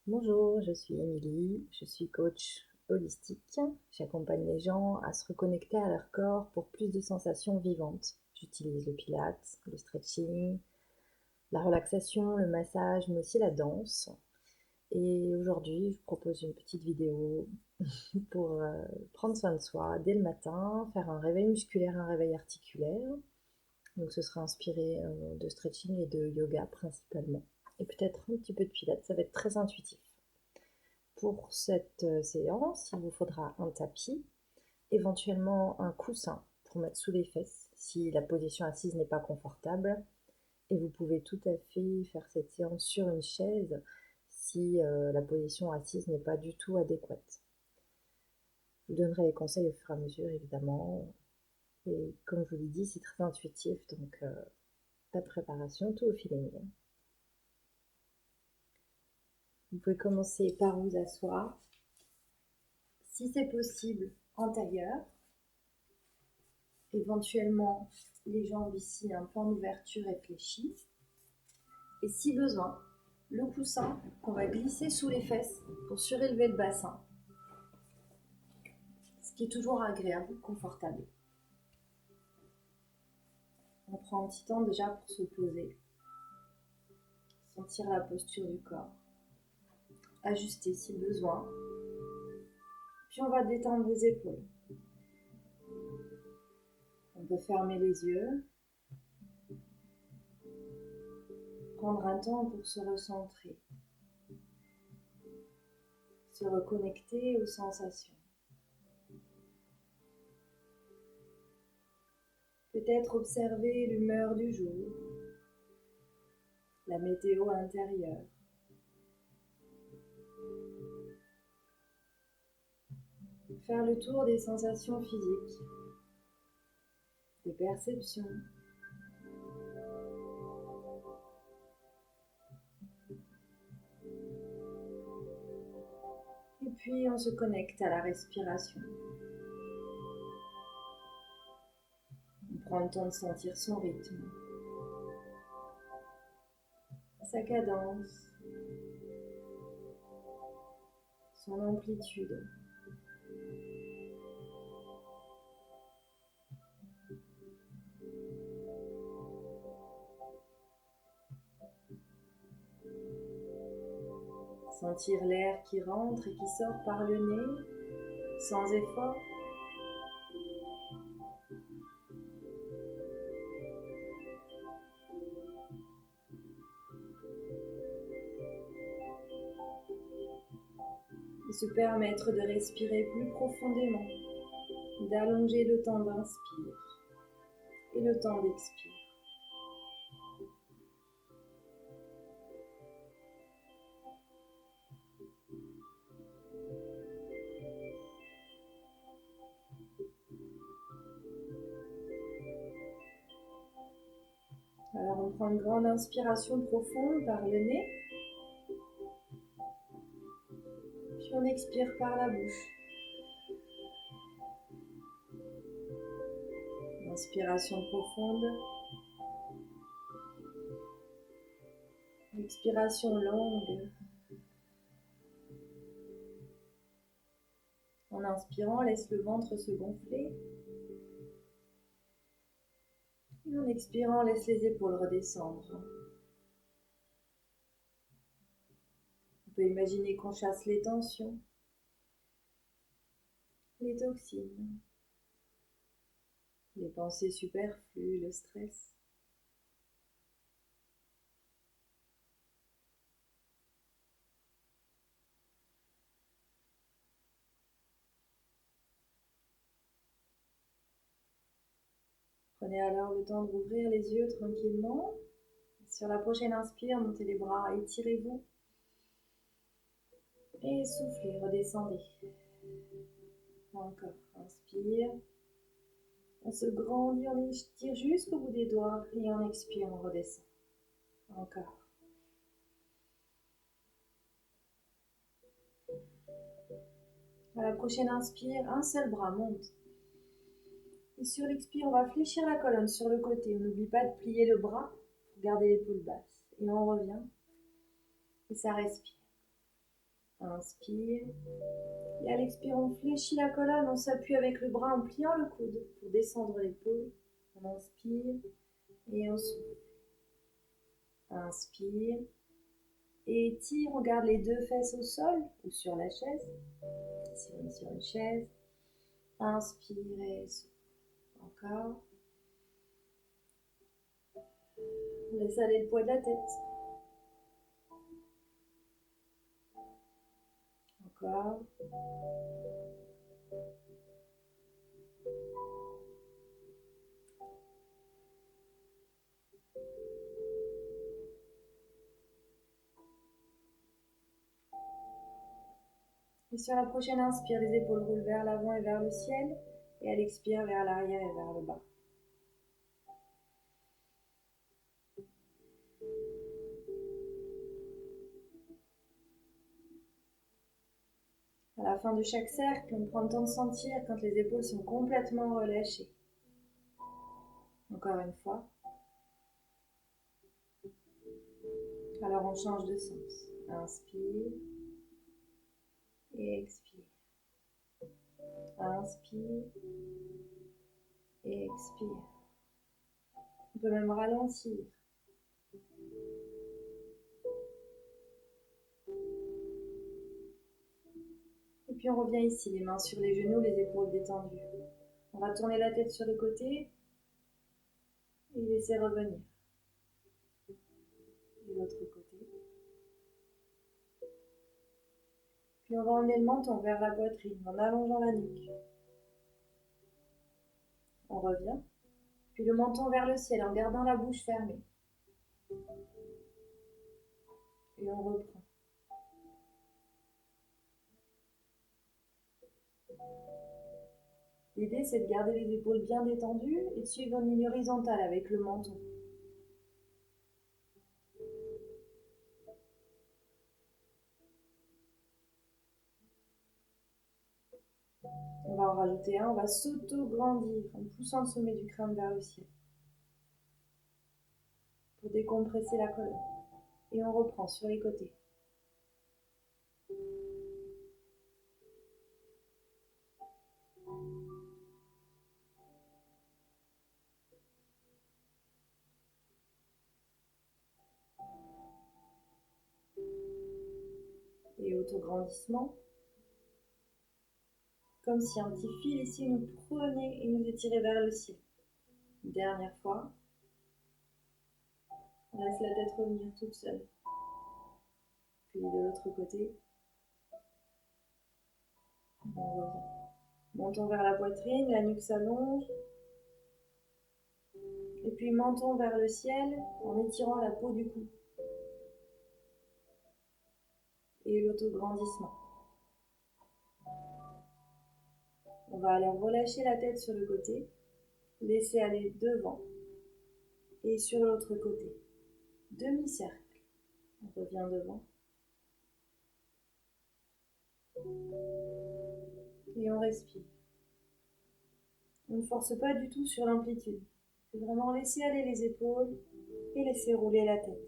Bonjour, je suis Émilie, je suis coach holistique. J'accompagne les gens à se reconnecter à leur corps pour plus de sensations vivantes. J'utilise le pilates, le stretching, la relaxation, le massage, mais aussi la danse. Et aujourd'hui, je propose une petite vidéo pour prendre soin de soi dès le matin, faire un réveil musculaire, un réveil articulaire. Donc ce sera inspiré de stretching et de yoga principalement. Et peut-être un petit peu de pilates, ça va être très intuitif. Pour cette séance, il vous faudra un tapis, éventuellement un coussin pour mettre sous les fesses si la position assise n'est pas confortable. Et vous pouvez tout à fait faire cette séance sur une chaise si la position assise n'est pas du tout adéquate. Je vous donnerai les conseils au fur et à mesure, évidemment. Et comme je vous l'ai dit, c'est très intuitif, donc pas de préparation, tout au feeling. Vous pouvez commencer par vous asseoir, si c'est possible, en tailleur. Éventuellement les jambes ici, un point d'ouverture réfléchi. Et si besoin, le coussin qu'on va glisser sous les fesses pour surélever le bassin. Ce qui est toujours agréable, confortable. On prend un petit temps déjà pour se poser. Sentir la posture du corps. Ajuster si besoin. Puis on va détendre les épaules. On peut fermer les yeux. Prendre un temps pour se recentrer. Se reconnecter aux sensations. Peut-être observer l'humeur du jour, la météo intérieure. Faire le tour des sensations physiques, des perceptions. Et puis on se connecte à la respiration. On prend le temps de sentir son rythme, sa cadence, son amplitude. Sentir l'air qui rentre et qui sort par le nez, sans effort. Et se permettre de respirer plus profondément, d'allonger le temps d'inspire et le temps d'expire. Alors on prend une grande inspiration profonde par le nez, puis on expire par la bouche. Inspiration profonde, expiration longue. En inspirant, laisse le ventre se gonfler. Et en expirant, laisse les épaules redescendre. On peut imaginer qu'on chasse les tensions, les toxines, les pensées superflues, le stress. Prenez alors le temps d'ouvrir les yeux tranquillement. Sur la prochaine inspire, montez les bras, étirez-vous. Et soufflez, redescendez. Encore, inspire. On se grandit, on étire jusqu'au bout des doigts et on expire, on redescend. Encore. À la prochaine inspire, un seul bras monte. Et sur l'expire, on va fléchir la colonne sur le côté. On n'oublie pas de plier le bras pour garder l'épaule basse. Et on revient. Et ça respire. Inspire. Et à l'expire, on fléchit la colonne, on s'appuie avec le bras en pliant le coude pour descendre l'épaule. On inspire et on souffle. Inspire et étire, on garde les deux fesses au sol ou sur la chaise. Si on est sur une chaise, inspire et souffle. Encore. On laisse aller le poids de la tête. Encore. Et sur la prochaine inspire, les épaules roulent vers l'avant et vers le ciel. Et à l'expire, vers l'arrière et vers le bas. À la fin de chaque cercle, on prend le temps de sentir quand les épaules sont complètement relâchées. Encore une fois. Alors on change de sens. Inspire et expire. Inspire et expire. On peut même ralentir. Et puis on revient ici, les mains sur les genoux, les épaules détendues. On va tourner la tête sur le côté et laisser revenir. De l'autre côté. Puis on va emmener le menton vers la poitrine en allongeant la nuque. On revient. Puis le menton vers le ciel en gardant la bouche fermée. Et on reprend. L'idée, c'est de garder les épaules bien détendues et de suivre une ligne horizontale avec le menton. On va en rajouter un, on va s'auto-grandir en poussant le sommet du crâne vers le ciel. Pour décompresser la colonne. Et on reprend sur les côtés. Et auto-grandissement. Comme si un petit fil ici nous prenait et nous étirait vers le ciel. Une dernière fois. On laisse la tête revenir toute seule. Puis de l'autre côté. On revient. Menton vers la poitrine, la nuque s'allonge. Et puis menton vers le ciel en étirant la peau du cou. Et l'autograndissement. On va alors relâcher la tête sur le côté, laisser aller devant et sur l'autre côté. Demi-cercle. On revient devant. Et on respire. On ne force pas du tout sur l'amplitude. C'est vraiment laisser aller les épaules et laisser rouler la tête.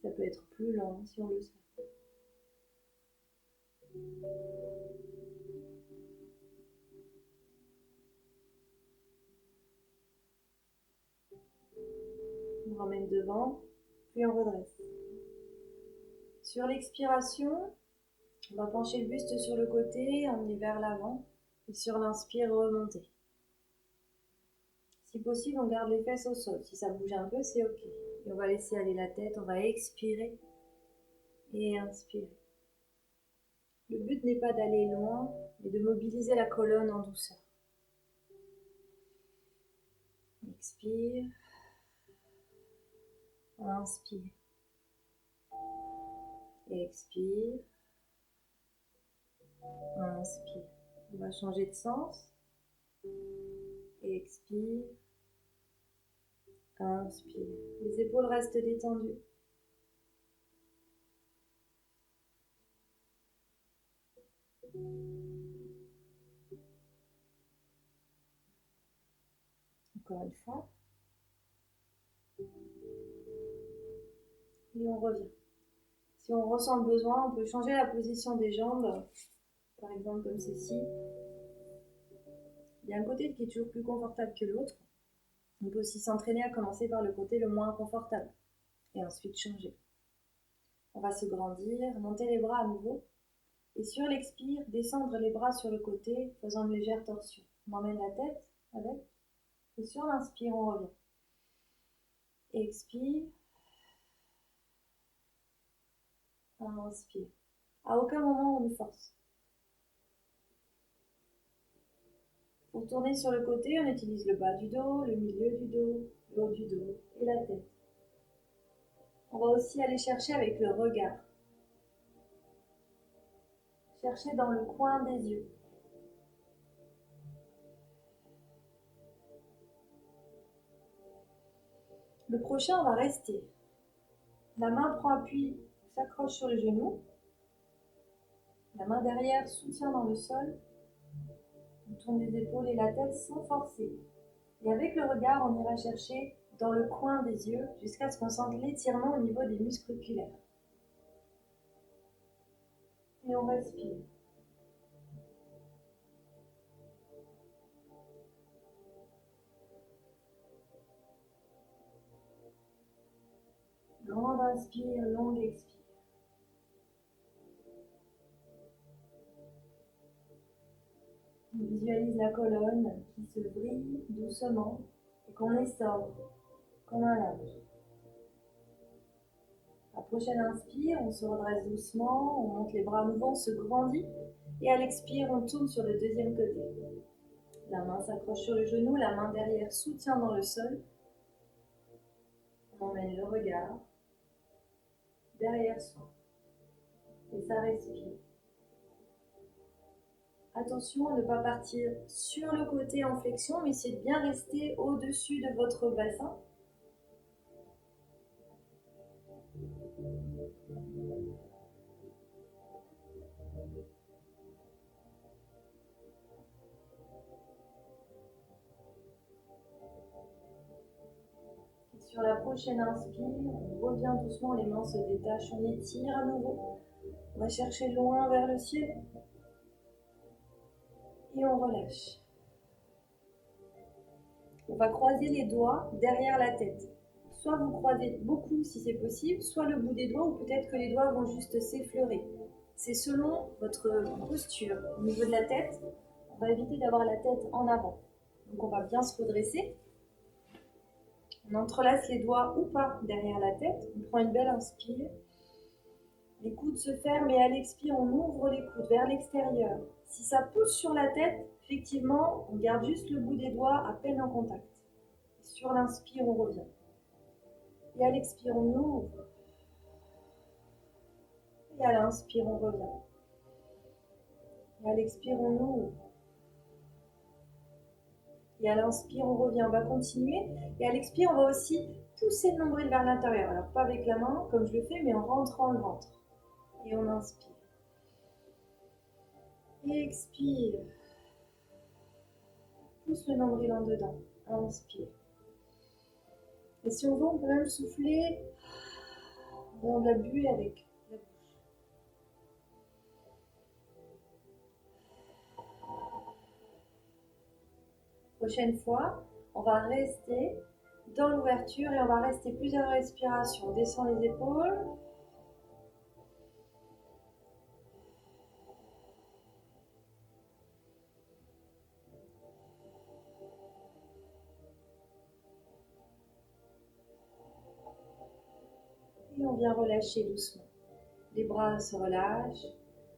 Ça peut être plus lent si on le souhaite. On ramène devant, puis on redresse. Sur l'expiration, on va pencher le buste sur le côté, emmener vers l'avant, et sur l'inspire, remonter. Si possible, on garde les fesses au sol. Si ça bouge un peu, c'est ok. Et on va laisser aller la tête, on va expirer et inspirer. Le but n'est pas d'aller loin, mais de mobiliser la colonne en douceur. Expire. Inspire. Expire. Inspire. On va changer de sens. Expire. Inspire. Les épaules restent détendues. Encore une fois. Et on revient. Si on ressent le besoin, on peut changer la position des jambes, par exemple comme ceci. Il y a un côté qui est toujours plus confortable que l'autre. On peut aussi s'entraîner à commencer par le côté le moins confortable et ensuite changer. On va se grandir, monter les bras à nouveau et sur l'expire, descendre les bras sur le côté, faisant une légère torsion. On emmène la tête avec et sur l'inspire, on revient. Expire. Inspire. À aucun moment on ne force. Pour tourner sur le côté, on utilise le bas du dos, le milieu du dos, le haut du dos et la tête. On va aussi aller chercher avec le regard. Chercher dans le coin des yeux. Le prochain, on va rester. La main prend appui, s'accroche sur le genou. La main derrière soutient dans le sol. On tourne les épaules et la tête sans forcer. Et avec le regard, on ira chercher dans le coin des yeux jusqu'à ce qu'on sente l'étirement au niveau des muscles oculaires. Et on respire. Grande inspire, longue expire. On visualise la colonne qui se brille doucement et qu'on essore comme un linge. À la prochaine inspire, on se redresse doucement, on monte les bras à nouveau, on se grandit et à l'expire, on tourne sur le deuxième côté. La main s'accroche sur le genou, la main derrière soutient dans le sol. On emmène le regard derrière soi et ça respire. Attention à ne pas partir sur le côté en flexion, mais essayez de bien rester au-dessus de votre bassin. Et sur la prochaine inspire, on revient doucement, les mains se détachent, on étire à nouveau. On va chercher loin vers le ciel. Et on relâche. On va croiser les doigts derrière la tête. Soit vous croisez beaucoup si c'est possible, soit le bout des doigts, ou peut-être que les doigts vont juste s'effleurer. C'est selon votre posture. Au niveau de la tête, on va éviter d'avoir la tête en avant. Donc on va bien se redresser. On entrelace les doigts ou pas derrière la tête. On prend une belle inspire. Les coudes se ferment et à l'expire, on ouvre les coudes vers l'extérieur. Si ça pousse sur la tête, effectivement, on garde juste le bout des doigts à peine en contact. Et sur l'inspire, on revient. Et à l'expire, on ouvre. Et à l'inspire, on revient. Et à l'expire, on ouvre. Et à l'inspire, on revient. On va continuer. Et à l'expire, on va aussi pousser le nombril vers l'intérieur. Alors, pas avec la main, comme je le fais, mais en rentrant le ventre. Et on inspire. Et expire. Pousse le nombril en dedans. Inspire. Et si on veut, on peut même souffler dans de la buée avec la bouche. Prochaine fois, on va rester dans l'ouverture et on va rester plusieurs respirations. On descend les épaules. Et on vient relâcher doucement. Les bras se relâchent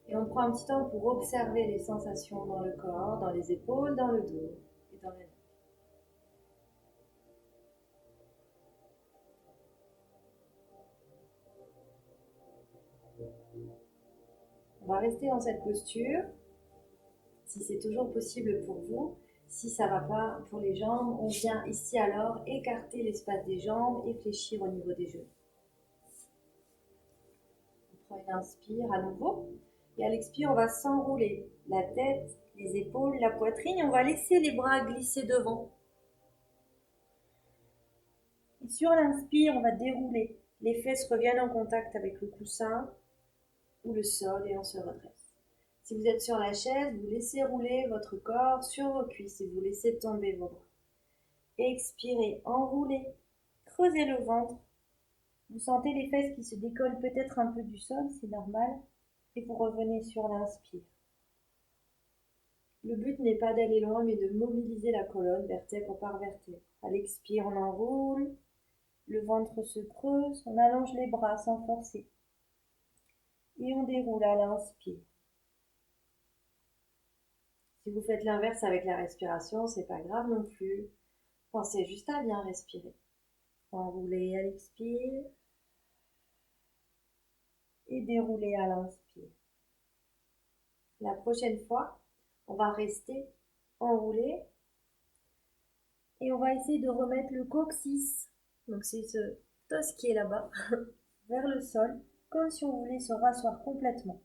et on prend un petit temps pour observer les sensations dans le corps, dans les épaules, dans le dos et dans la nuque. On va rester dans cette posture, si c'est toujours possible pour vous. Si ça ne va pas pour les jambes, on vient ici alors écarter l'espace des jambes et fléchir au niveau des genoux. On prend une inspire à nouveau. Et à l'expire, on va s'enrouler la tête, les épaules, la poitrine et on va laisser les bras glisser devant. Et sur l'inspire, on va dérouler. Les fesses reviennent en contact avec le coussin ou le sol et on se redresse. Si vous êtes sur la chaise, vous laissez rouler votre corps sur vos cuisses et vous laissez tomber vos bras. Expirez, enroulez, creusez le ventre. Vous sentez les fesses qui se décollent peut-être un peu du sol, c'est normal. Et vous revenez sur l'inspire. Le but n'est pas d'aller loin, mais de mobiliser la colonne vertèbre par vertèbre. À l'expire, on enroule, le ventre se creuse, on allonge les bras sans forcer. Et on déroule à l'inspire. Si vous faites l'inverse avec la respiration, c'est pas grave non plus. Pensez juste à bien respirer. Enroulez à l'expire et déroulez à l'inspire. La prochaine fois, on va rester enroulé et on va essayer de remettre le coccyx, donc c'est ce os qui est là-bas, vers le sol, comme si on voulait se rasseoir complètement.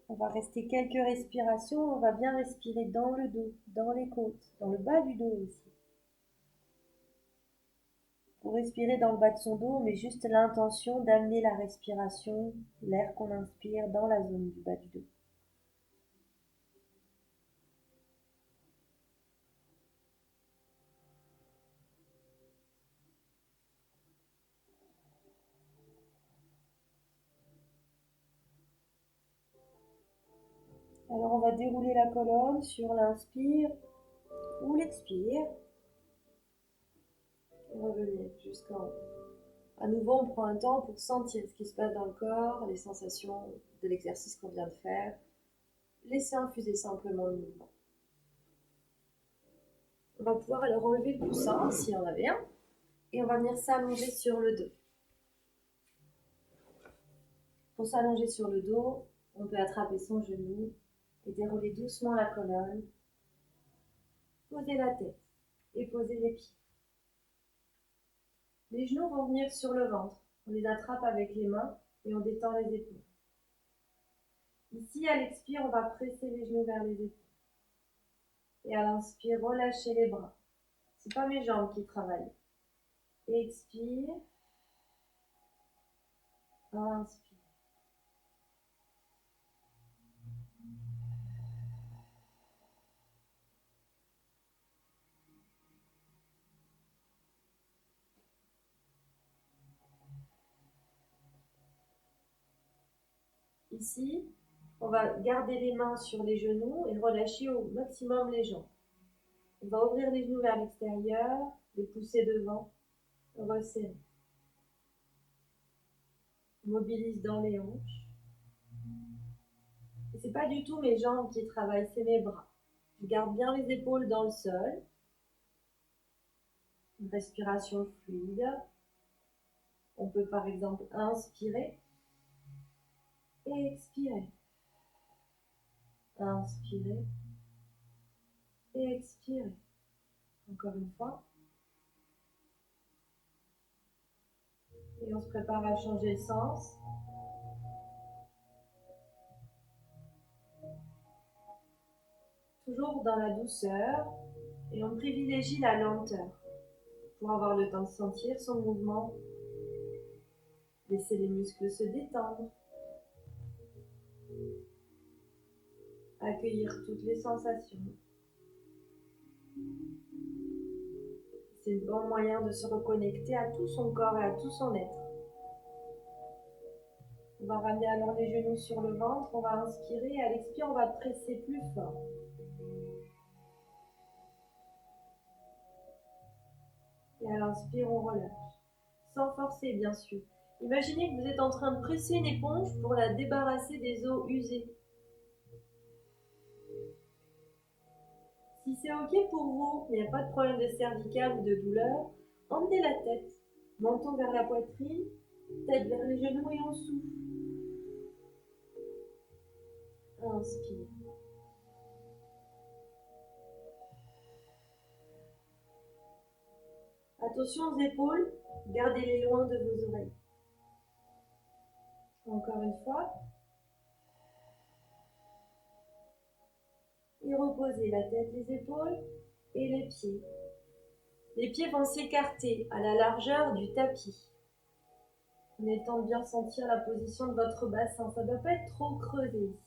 On va rester quelques respirations, on va bien respirer dans le dos, dans les côtes, dans le bas du dos aussi. Pour respirer dans le bas de son dos, on met juste l'intention d'amener la respiration, l'air qu'on inspire dans la zone du bas du dos. Alors on va dérouler la colonne sur l'inspire ou l'expire. Et revenir jusqu'en haut. À nouveau, on prend un temps pour sentir ce qui se passe dans le corps, les sensations de l'exercice qu'on vient de faire. Laissez infuser simplement le mouvement. On va pouvoir alors enlever le coussin, s'il y en avait un, et on va venir s'allonger sur le dos. Pour s'allonger sur le dos, on peut attraper son genou et dérouler doucement la colonne. Poser la tête et poser les pieds. Les genoux vont venir sur le ventre. On les attrape avec les mains et on détend les épaules. Ici, à l'expire, on va presser les genoux vers les épaules. Et à l'inspire, relâchez les bras. Ce n'est pas mes jambes qui travaillent. Expire. Inspire. Ici, on va garder les mains sur les genoux et relâcher au maximum les jambes. On va ouvrir les genoux vers l'extérieur, les pousser devant, resserrer. On mobilise dans les hanches. Et c'est pas du tout mes jambes qui travaillent, c'est mes bras. Je garde bien les épaules dans le sol. Une respiration fluide. On peut par exemple inspirer et expirer. Inspirer et expirer. Encore une fois. Et on se prépare à changer le sens. Toujours dans la douceur. Et on privilégie la lenteur pour avoir le temps de sentir son mouvement. Laisser les muscles se détendre. Accueillir toutes les sensations. C'est un bon moyen de se reconnecter à tout son corps et à tout son être. On va ramener alors les genoux sur le ventre, on va inspirer et à l'expire, on va presser plus fort. Et à l'inspire, on relâche. Sans forcer, bien sûr. Imaginez que vous êtes en train de presser une éponge pour la débarrasser des os usés. Si c'est OK pour vous, il n'y a pas de problème de cervical ou de douleur, emmenez la tête, menton vers la poitrine, tête vers les genoux et on souffle. Inspire. Attention aux épaules, gardez-les loin de vos oreilles. Encore une fois. Et reposez la tête, les épaules et les pieds. Les pieds vont s'écarter à la largeur du tapis. Prenez le temps de bien sentir la position de votre bassin. Ça ne doit pas être trop creusé ici.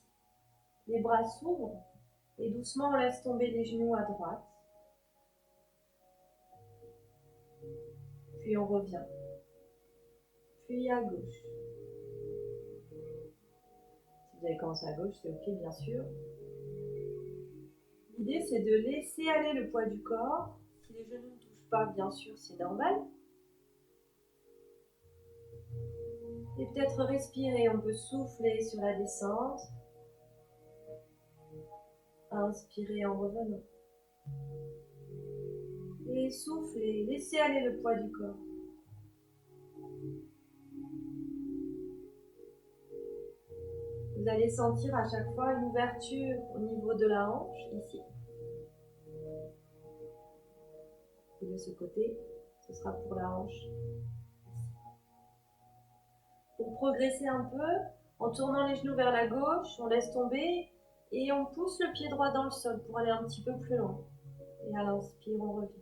Les bras s'ouvrent et doucement on laisse tomber les genoux à droite. Puis on revient. Puis à gauche. Si vous avez commencé à gauche, c'est ok bien sûr. L'idée c'est de laisser aller le poids du corps. Si les genoux ne touchent pas, bien sûr, c'est normal. Et peut-être respirer, on peut souffler sur la descente. Inspirez en revenant. Et soufflez, laissez aller le poids du corps. Vous allez sentir à chaque fois une ouverture au niveau de la hanche, ici. Et de ce côté, ce sera pour la hanche. Pour progresser un peu, en tournant les genoux vers la gauche, on laisse tomber et on pousse le pied droit dans le sol pour aller un petit peu plus loin. Et à l'inspire, on revient.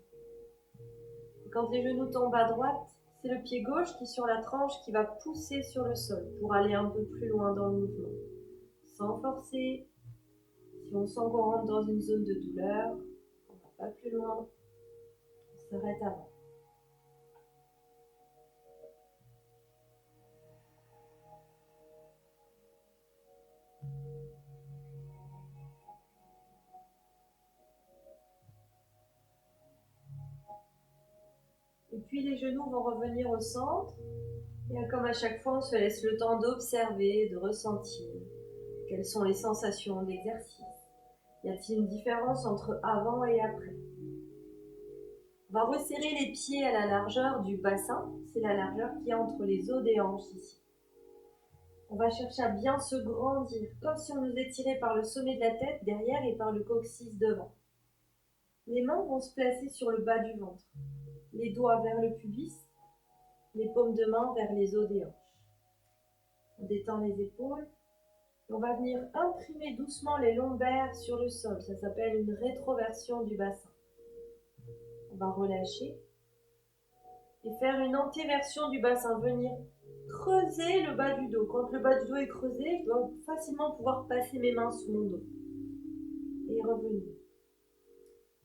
Et quand les genoux tombent à droite, c'est le pied gauche qui est sur la tranche qui va pousser sur le sol pour aller un peu plus loin dans le mouvement. Sans forcer. Si on sent qu'on rentre dans une zone de douleur, on ne va pas plus loin, on s'arrête avant. Et puis les genoux vont revenir au centre. Et comme à chaque fois, on se laisse le temps d'observer, de ressentir quelles sont les sensations de l'exercice. Y a-t-il une différence entre avant et après? On va resserrer les pieds à la largeur du bassin. C'est la largeur qui est entre les os des hanches ici. On va chercher à bien se grandir, comme si on nous étirait par le sommet de la tête derrière et par le coccyx devant. Les mains vont se placer sur le bas du ventre, les doigts vers le pubis, les paumes de main vers les os des hanches. On détend les épaules. On va venir imprimer doucement les lombaires sur le sol. Ça s'appelle une rétroversion du bassin. On va relâcher et faire une antéversion du bassin. Venir creuser le bas du dos. Quand le bas du dos est creusé, je dois facilement pouvoir passer mes mains sous mon dos. Et revenir.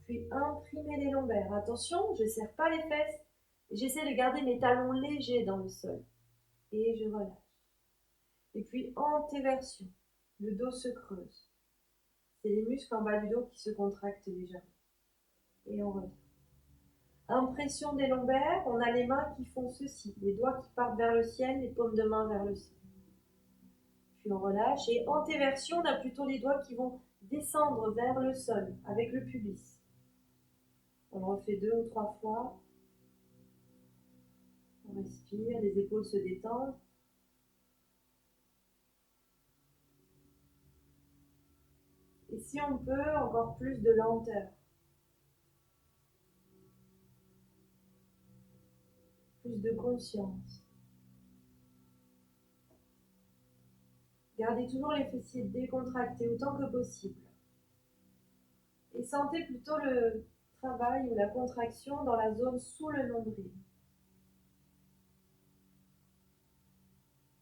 Puis imprimer les lombaires. Attention, je ne serre pas les fesses. J'essaie de garder mes talons légers dans le sol. Et je relâche. Et puis antéversion. Le dos se creuse. C'est les muscles en bas du dos qui se contractent légèrement. Et on revient. Impression des lombaires, on a les mains qui font ceci, les doigts qui partent vers le ciel, les paumes de main vers le sol. Puis on relâche. Et antéversion, on a plutôt les doigts qui vont descendre vers le sol avec le pubis. On le refait 2 ou 3 fois. On respire, les épaules se détendent. Et si on peut, encore plus de lenteur. Plus de conscience. Gardez toujours les fessiers décontractés autant que possible. Et sentez plutôt le travail ou la contraction dans la zone sous le nombril.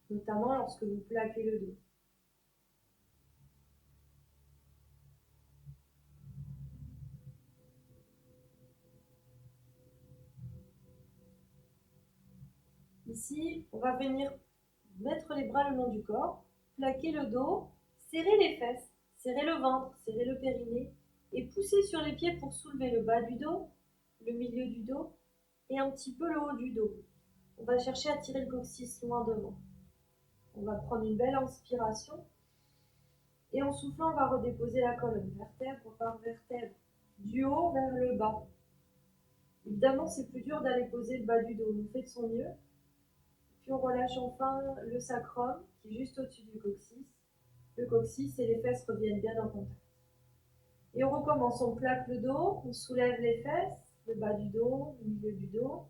Notamment lorsque vous plaquez le dos. Ici, on va venir mettre les bras le long du corps, plaquer le dos, serrer les fesses, serrer le ventre, serrer le périnée et pousser sur les pieds pour soulever le bas du dos, le milieu du dos et un petit peu le haut du dos. On va chercher à tirer le coccyx loin devant. On va prendre une belle inspiration et en soufflant, on va redéposer la colonne, vertèbre par vertèbre, du haut vers le bas. Évidemment, c'est plus dur d'aller poser le bas du dos, on fait de son mieux. Puis on relâche enfin le sacrum qui est juste au-dessus du coccyx. Le coccyx et les fesses reviennent bien en contact. Et on recommence, on plaque le dos, on soulève les fesses, le bas du dos, le milieu du dos.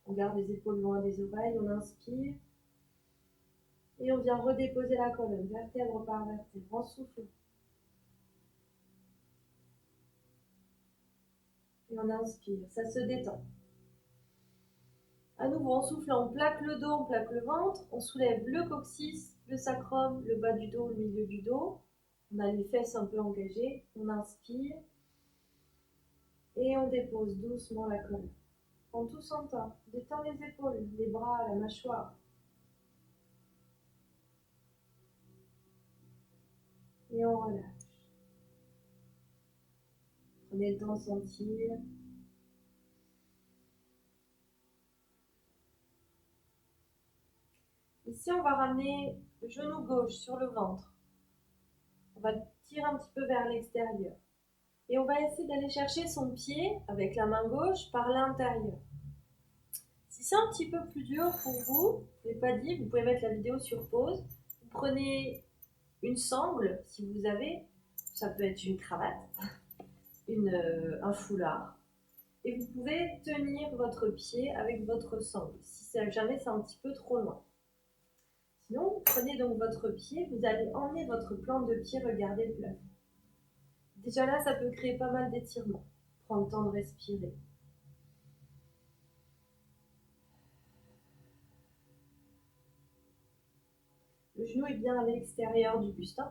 On garde les épaules loin des oreilles, on inspire. Et on vient redéposer la colonne, vertèbre par vertèbre, en soufflant. Et on inspire, ça se détend. À nouveau, on souffle, on plaque le dos, on plaque le ventre, on soulève le coccyx, le sacrum, le bas du dos, le milieu du dos. On a les fesses un peu engagées, on inspire et on dépose doucement la colonne. Prends tout son temps, détends les épaules, les bras, la mâchoire. Et on relâche. Prenez le temps de sentir. Ici, on va ramener le genou gauche sur le ventre. On va tirer un petit peu vers l'extérieur. Et on va essayer d'aller chercher son pied avec la main gauche par l'intérieur. Si c'est un petit peu plus dur pour vous, je ne l'ai pas dit, vous pouvez mettre la vidéo sur pause. Vous prenez une sangle, si vous avez, ça peut être une cravate, un foulard, et vous pouvez tenir votre pied avec votre sangle, si jamais c'est un petit peu trop loin. Sinon, vous prenez donc votre pied, vous allez emmener votre plante de pied regarder le plafond. Déjà là, ça peut créer pas mal d'étirements. Prends le temps de respirer. Le genou est bien à l'extérieur du buste.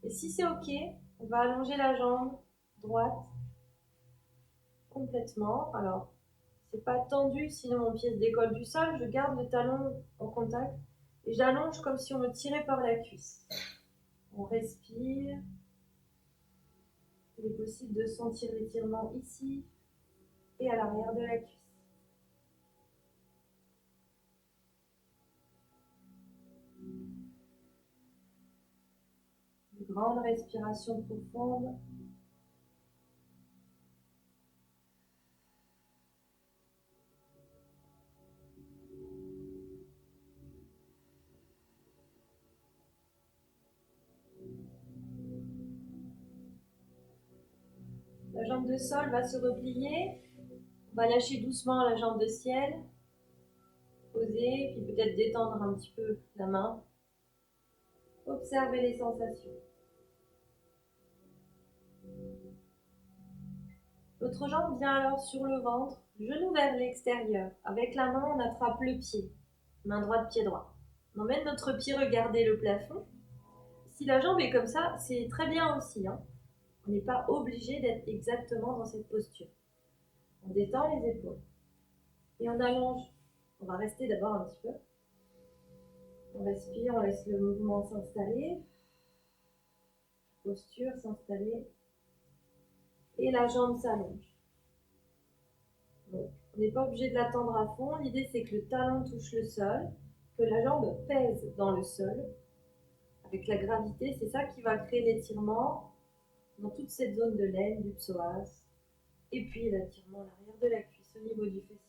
Et si c'est OK, on va allonger la jambe droite complètement. Alors, c'est pas tendu, sinon mon pied se décolle du sol. Je garde le talon en contact et j'allonge comme si on me tirait par la cuisse. On respire. Il est possible de sentir l'étirement ici et à l'arrière de la cuisse. Une grande respiration profonde. La jambe de sol va se replier. On va lâcher doucement la jambe de ciel. Poser, puis peut-être détendre un petit peu la main. Observez les sensations. L'autre jambe vient alors sur le ventre, genou vers l'extérieur. Avec la main, on attrape le pied. Main droite, pied droit. On emmène notre pied regarder le plafond. Si la jambe est comme ça, c'est très bien aussi. On n'est pas obligé d'être exactement dans cette posture. On détend les épaules. Et on allonge. On va rester d'abord un petit peu. On respire, on laisse le mouvement s'installer. Posture s'installer. Et la jambe s'allonge. Donc, on n'est pas obligé de la tendre à fond. L'idée, c'est que le talon touche le sol, que la jambe pèse dans le sol. Avec la gravité, c'est ça qui va créer l'étirement dans toute cette zone de l'aine, du psoas. Et puis l'étirement à l'arrière de la cuisse, au niveau du fessier.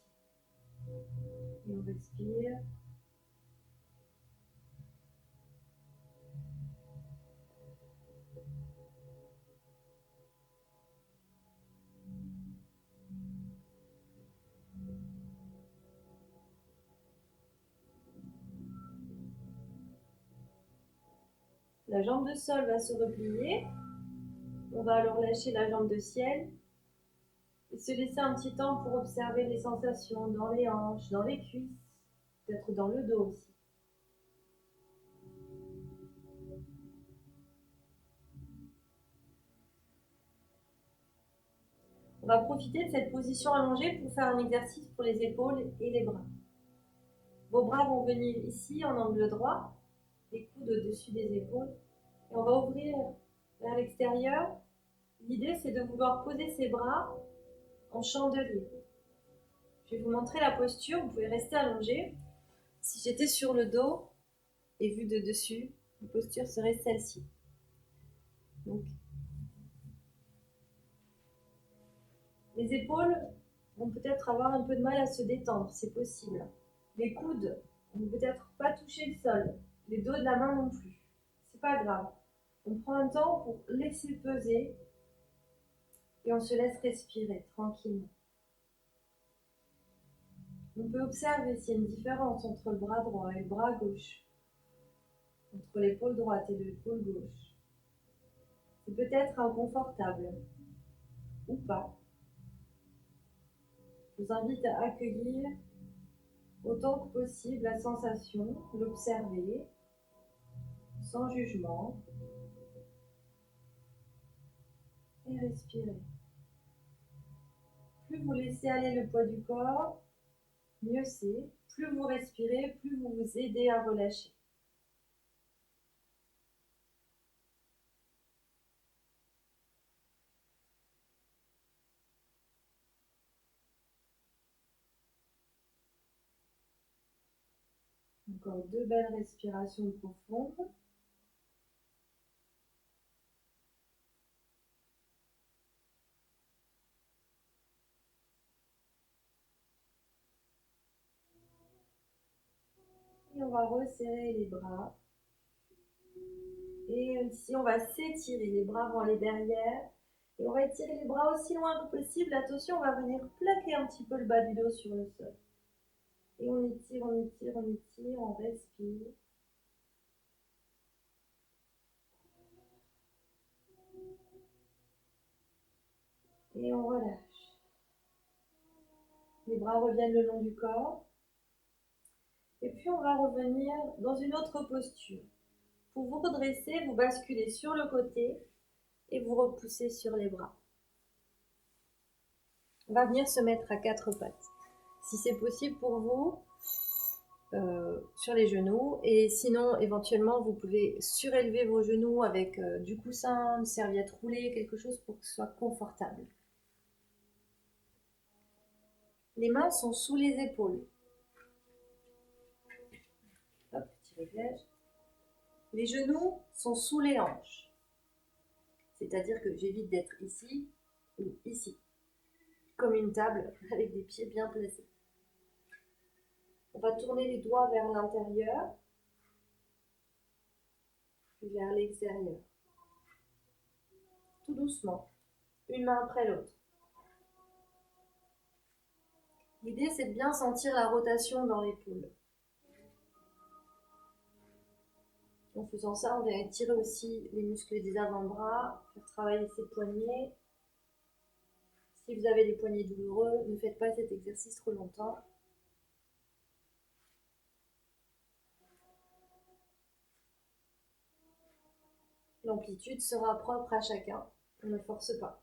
Et on respire. La jambe de sol va se replier. On va alors lâcher la jambe de ciel et se laisser un petit temps pour observer les sensations dans les hanches, dans les cuisses, peut-être dans le dos aussi. On va profiter de cette position allongée pour faire un exercice pour les épaules et les bras. Vos bras vont venir ici en angle droit, les coudes au-dessus des épaules. Et on va ouvrir vers l'extérieur. L'idée, c'est de vouloir poser ses bras en chandelier. Je vais vous montrer la posture. Vous pouvez rester allongé. Si j'étais sur le dos et vue de dessus, la posture serait celle-ci. Donc, les épaules vont peut-être avoir un peu de mal à se détendre, c'est possible. Les coudes vont peut-être pas toucher le sol, les dos de la main non plus. C'est pas grave. On prend un temps pour laisser peser et on se laisse respirer tranquillement. On peut observer s'il y a une différence entre le bras droit et le bras gauche, entre l'épaule droite et l'épaule gauche. C'est peut-être inconfortable ou pas. Je vous invite à accueillir autant que possible la sensation, l'observer sans jugement et respirer. Plus vous laissez aller le poids du corps, mieux c'est. Plus vous respirez, plus vous vous aidez à relâcher. Encore 2 belles respirations profondes. Et on va resserrer les bras. Et ici, on va s'étirer. Les bras vont aller derrière. Et on va étirer les bras aussi loin que possible. Attention, on va venir plaquer un petit peu le bas du dos sur le sol. Et on étire, on étire, on étire, on respire. Et on relâche. Les bras reviennent le long du corps. Et puis on va revenir dans une autre posture. Pour vous redresser, vous basculez sur le côté et vous repoussez sur les bras. On va venir se mettre à 4 pattes. Si c'est possible pour vous, sur les genoux. Et sinon, éventuellement, vous pouvez surélever vos genoux avec du coussin, une serviette roulée, quelque chose pour que ce soit confortable. Les mains sont sous les épaules. Hop, petit réglage. Les genoux sont sous les hanches. C'est-à-dire que j'évite d'être ici ou ici. Comme une table avec des pieds bien placés. On va tourner les doigts vers l'intérieur, puis vers l'extérieur. Tout doucement, une main après l'autre. L'idée, c'est de bien sentir la rotation dans l'épaule. En faisant ça, on va étirer aussi les muscles des avant-bras, faire travailler ses poignets. Si vous avez des poignets douloureux, ne faites pas cet exercice trop longtemps. L'amplitude sera propre à chacun, on ne force pas.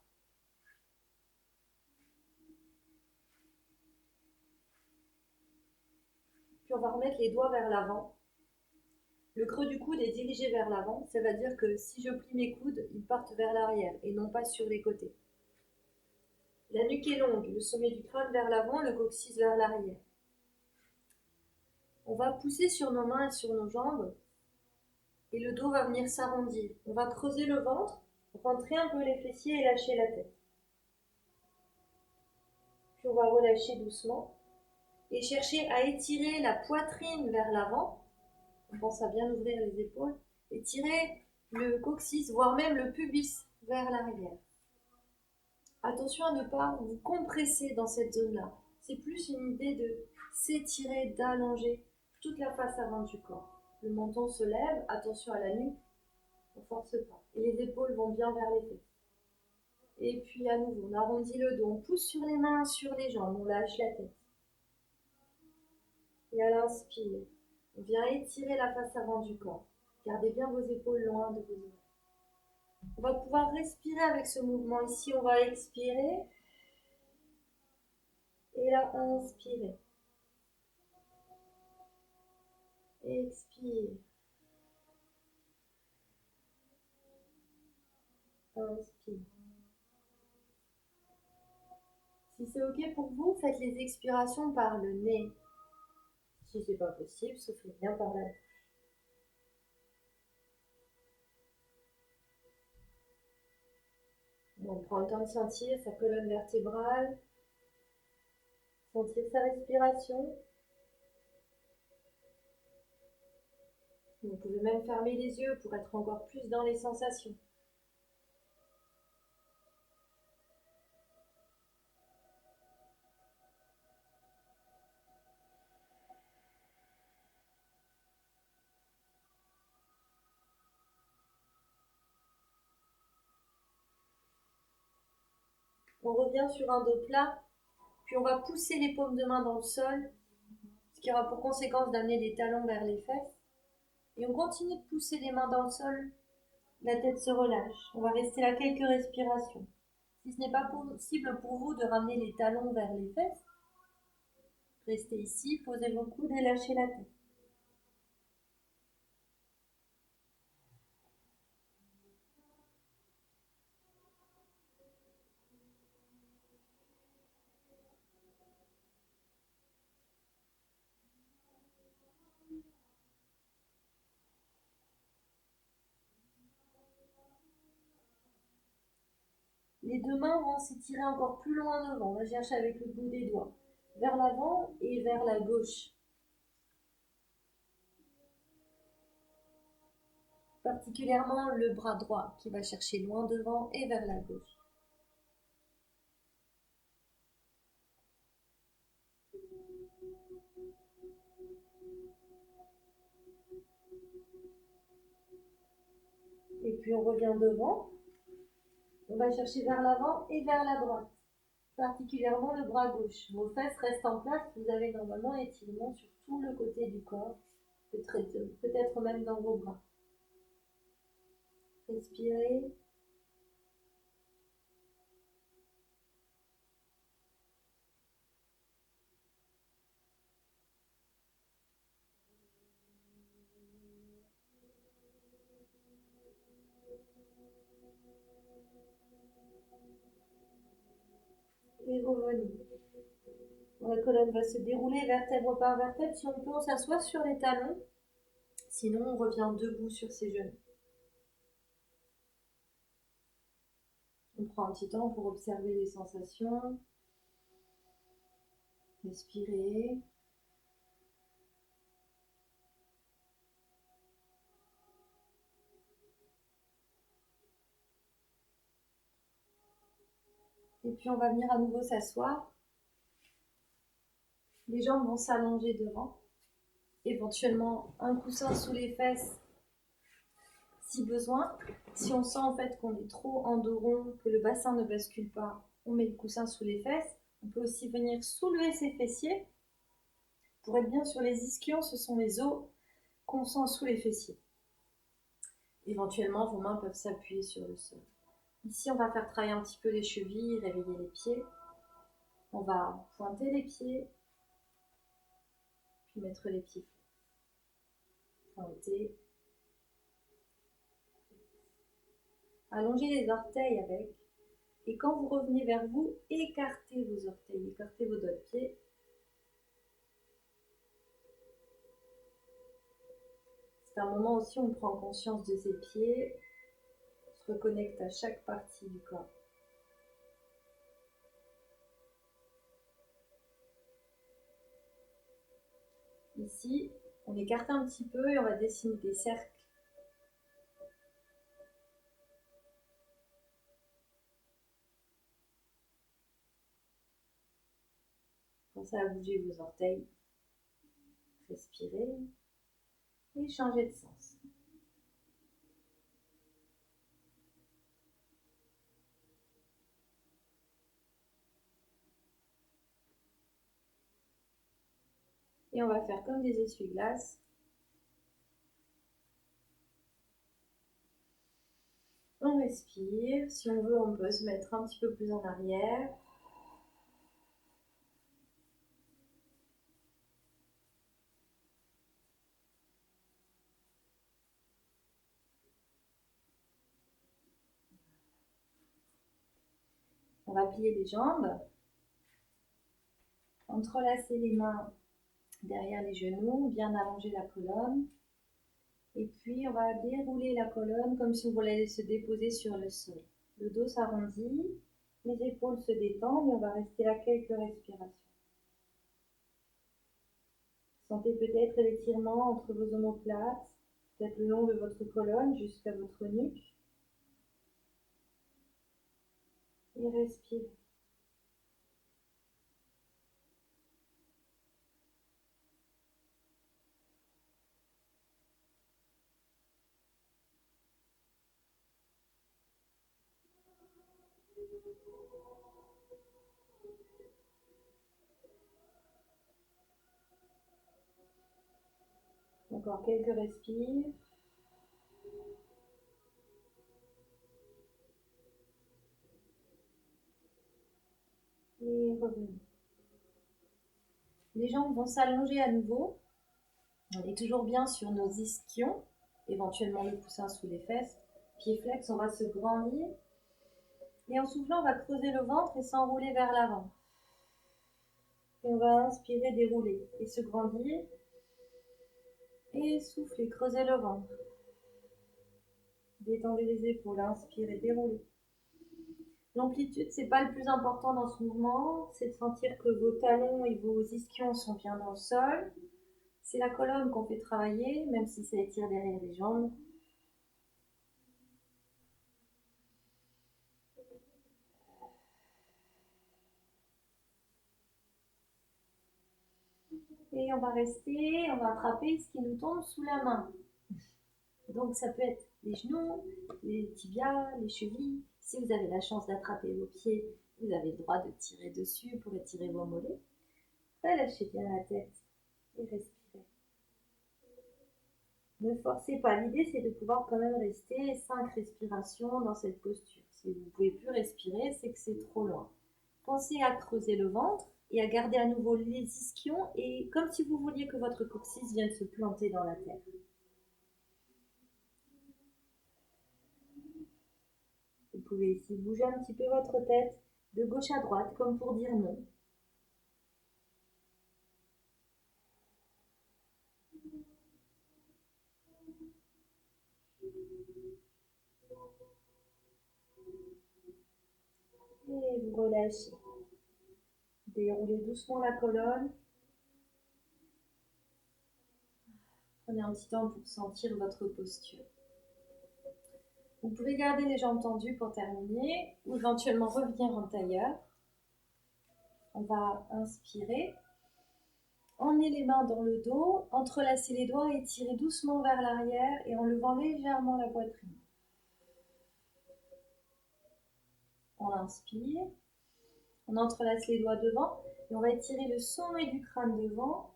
Puis on va remettre les doigts vers l'avant. Le creux du coude est dirigé vers l'avant, ça veut dire que si je plie mes coudes, ils partent vers l'arrière et non pas sur les côtés. La nuque est longue, le sommet du crâne vers l'avant, le coccyx vers l'arrière. On va pousser sur nos mains et sur nos jambes et le dos va venir s'arrondir. On va creuser le ventre, rentrer un peu les fessiers et lâcher la tête. Puis on va relâcher doucement et chercher à étirer la poitrine vers l'avant. On pense à bien ouvrir les épaules. Étirer le coccyx, voire même le pubis vers l'arrière. Attention à ne pas vous compresser dans cette zone-là. C'est plus une idée de s'étirer, d'allonger toute la face avant du corps. Le menton se lève, attention à la nuque, on ne force pas. Et les épaules vont bien vers les fesses. Et puis à nouveau, on arrondit le dos, on pousse sur les mains, sur les jambes, on lâche la tête. Et à l'inspire, on vient étirer la face avant du corps. Gardez bien vos épaules loin de vos oreilles. On va pouvoir respirer avec ce mouvement. Ici, on va expirer. Et là, inspirer. Expire. Inspire. Si c'est OK pour vous, faites les expirations par le nez. Si c'est pas possible, soufflez bien par la bouche. On prend le temps de sentir sa colonne vertébrale, sentir sa respiration. Vous pouvez même fermer les yeux pour être encore plus dans les sensations. On revient sur un dos plat, Puis on va pousser les paumes de main dans le sol, ce qui aura pour conséquence d'amener les talons vers les fesses. Et on continue de pousser les mains dans le sol, la tête se relâche. On va rester là quelques respirations. Si ce n'est pas possible pour vous de ramener les talons vers les fesses, restez ici, posez vos coudes et lâchez la tête. Les deux mains vont s'étirer encore plus loin devant. On va chercher avec le bout des doigts. Vers l'avant et vers la gauche. Particulièrement le bras droit qui va chercher loin devant et vers la gauche. Et puis on revient devant. On va chercher vers l'avant et vers la droite. Particulièrement le bras gauche. Vos fesses restent en place. Vous avez normalement étirement sur tout le côté du corps. Peut-être même dans vos bras. Respirez. Et revenez. La colonne va se dérouler vertèbre par vertèbre. Si on peut, on s'assoit sur les talons. Sinon, on revient debout sur ses genoux. On prend un petit temps pour observer les sensations. Respirez. Et puis on va venir à nouveau s'asseoir. Les jambes vont s'allonger devant. Éventuellement un coussin sous les fesses si besoin. Si on sent en fait qu'on est trop en dos rond, que le bassin ne bascule pas, on met le coussin sous les fesses. On peut aussi venir soulever ses fessiers. Pour être bien sur les ischions, ce sont les os qu'on sent sous les fessiers. Éventuellement, vos mains peuvent s'appuyer sur le sol. Ici, on va faire travailler un petit peu les chevilles, réveiller les pieds. On va pointer les pieds, puis mettre les pieds pointer. Allongez les orteils avec. Et quand vous revenez vers vous, écartez vos orteils, écartez vos doigts de pied. C'est un moment aussi où on prend conscience de ses pieds, on se reconnecte à chaque partie du corps. Ici, on écarte un petit peu et on va dessiner des cercles. Pensez à bouger vos orteils. Respirez et changez de sens. Et on va faire comme des essuie-glaces. On respire. Si on veut, on peut se mettre un petit peu plus en arrière. On va plier les jambes. Entrelacer les mains derrière les genoux, bien allonger la colonne. Et puis, on va dérouler la colonne comme si on voulait se déposer sur le sol. Le dos s'arrondit, les épaules se détendent et on va rester là quelques respirations. Sentez peut-être l'étirement entre vos omoplates, peut-être le long de votre colonne jusqu'à votre nuque. Et respirez. Encore quelques respires. Et revenez. Les jambes vont s'allonger à nouveau. On est toujours bien sur nos ischions, éventuellement le coussin sous les fesses. Pieds flex, on va se grandir. Et en soufflant, on va creuser le ventre et s'enrouler vers l'avant. Et on va inspirer, dérouler et se grandir. Et souffler, creuser le ventre. Détendez les épaules, inspirez, déroulez. L'amplitude, c'est pas le plus important dans ce mouvement, c'est de sentir que vos talons et vos ischions sont bien dans le sol. C'est la colonne qu'on fait travailler, même si ça étire derrière les jambes. Et on va rester, on va attraper ce qui nous tombe sous la main. Donc ça peut être les genoux, les tibias, les chevilles. Si vous avez la chance d'attraper vos pieds, vous avez le droit de tirer dessus pour étirer vos mollets. Relâchez bien la tête et respirez. Ne forcez pas, l'idée c'est de pouvoir quand même rester 5 respirations dans cette posture. Si vous ne pouvez plus respirer, c'est que c'est trop loin. Pensez à creuser le ventre et à garder à nouveau les ischions et comme si vous vouliez que votre coccyx vienne se planter dans la terre. Vous pouvez ici bouger un petit peu votre tête de gauche à droite comme pour dire non. Et vous relâchez. Déroulez doucement la colonne. Prenez un petit temps pour sentir votre posture. Vous pouvez garder les jambes tendues pour terminer ou éventuellement revenir en tailleur. On va inspirer. Emmenez les mains dans le dos, entrelacez les doigts et tirez doucement vers l'arrière et en levant légèrement la poitrine. On inspire. On entrelace les doigts devant et on va étirer le sommet du crâne devant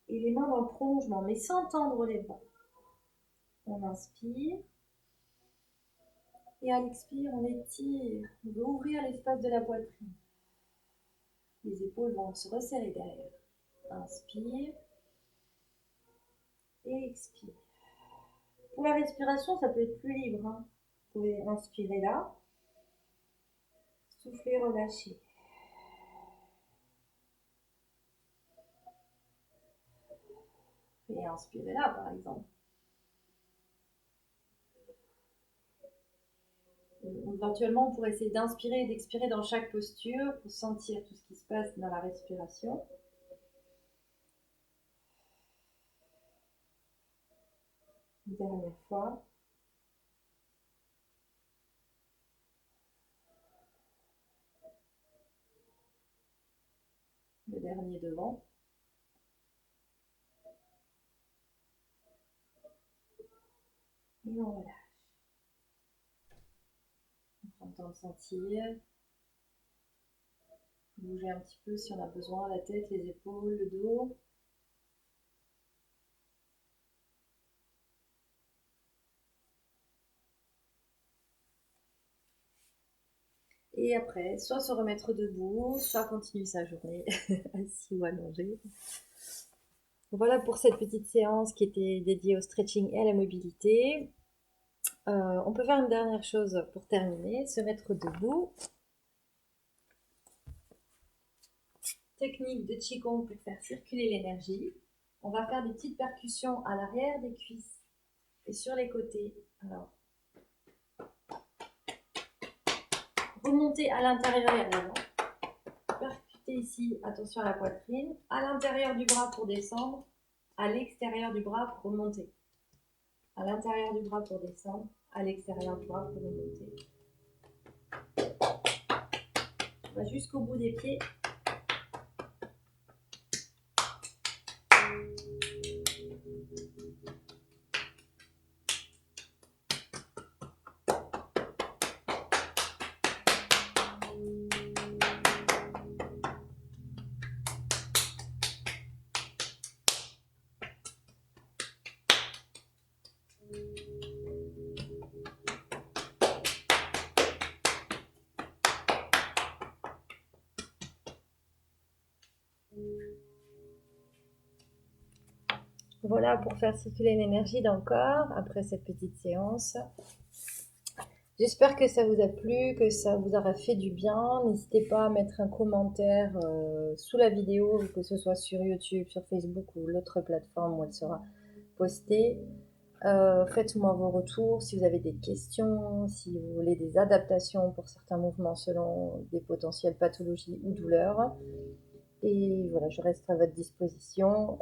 et les mains dans le prolongement, mais sans tendre les bras. On inspire. Et à l'expire, on étire. On veut ouvrir l'espace de la poitrine. Les épaules vont se resserrer derrière. Inspire. Et expire. Pour la respiration, ça peut être plus libre. Vous pouvez inspirer là. Souffler, relâcher. Et inspirer là, par exemple. Éventuellement, on pourrait essayer d'inspirer et d'expirer dans chaque posture pour sentir tout ce qui se passe dans la respiration. Une dernière fois. Le dernier devant. Et on relâche. On prend le temps de sentir. Bouger un petit peu si on a besoin, la tête, les épaules, le dos. Et après, soit se remettre debout, soit continuer sa journée assis ou allongé. Voilà pour cette petite séance qui était dédiée au stretching et à la mobilité. On peut faire une dernière chose pour terminer, se mettre debout. Technique de Qigong pour faire circuler l'énergie. On va faire des petites percussions à l'arrière des cuisses et sur les côtés. Alors, remontez à l'intérieur et à l'avant. Percutez ici, attention à la poitrine. À l'intérieur du bras pour descendre. À l'extérieur du bras pour remonter. À l'intérieur du bras pour descendre. À l'extérieur du bras pour remonter. On va jusqu'au bout des pieds. Voilà pour faire circuler l'énergie dans le corps après cette petite séance. J'espère que ça vous a plu, que ça vous aura fait du bien. N'hésitez pas à mettre un commentaire sous la vidéo, que ce soit sur YouTube, sur Facebook ou l'autre plateforme où elle sera postée. Faites-moi vos retours si vous avez des questions, si vous voulez des adaptations pour certains mouvements selon des potentielles pathologies ou douleurs. Et voilà, je reste à votre disposition.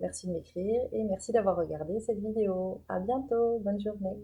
Merci de m'écrire et merci d'avoir regardé cette vidéo. À bientôt, bonne journée.